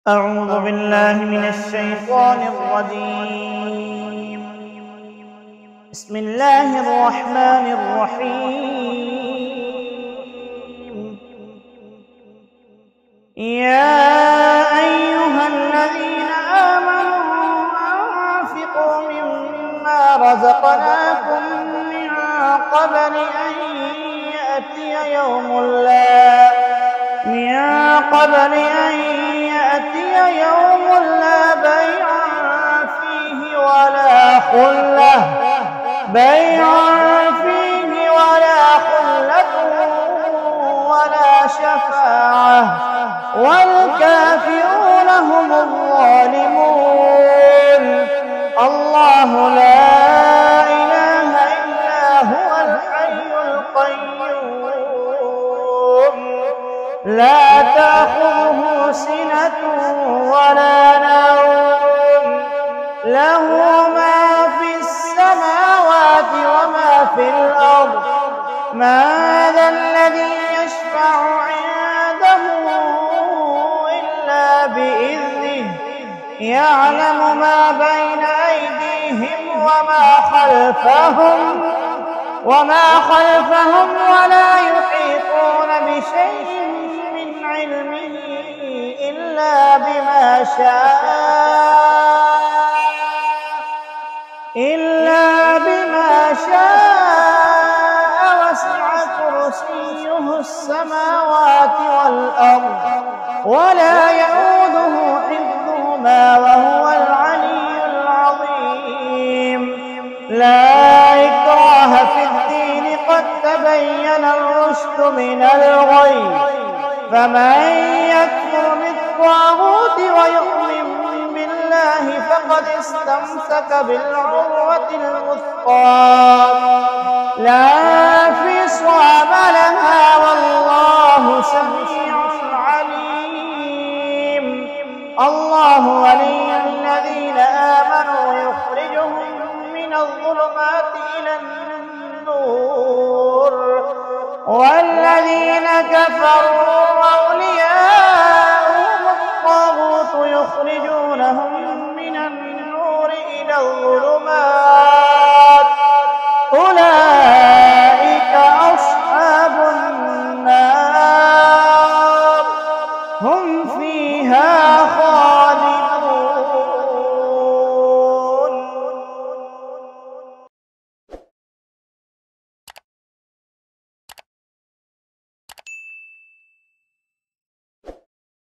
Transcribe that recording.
أعوذ بالله من الشيطان الرجيم. بسم الله الرحمن الرحيم. يا أيها الذين آمنوا أنفقوا مما رزقناكم من قبل أن يأتي يوم لا بيع فيه ولا خلة ولا شفاعة والكافرون هم الظالمون. الله لا إله إلا هو الحي القيوم لا تأخذه سنة ولا نوم له ما في السماوات وما في الأرض. من ذا الذي يشفع عنده إلا بإذنه يعلم ما بين أيديهم وما خلفهم ولا يحيطون بشيء من علمه إلا بما شاء وسع كرسيه السماوات والأرض ولا يئوده حفظهما وهو العلي العظيم. لا إكراه في الدين قد تبين الرشد من الغي فمن يكفر بالطاغوت ويؤمن بالله فقد استمسك بالعروة الوثقى لا انفصام لها والله سميع عليم. الله ولي الذين آمنوا يخرجهم من الظلمات إلى النور والذين كفروا أولياؤهم الطاغوت يخرجونهم من النور إلى الظلمات أولئك أصحاب النار هم فيها خالدون.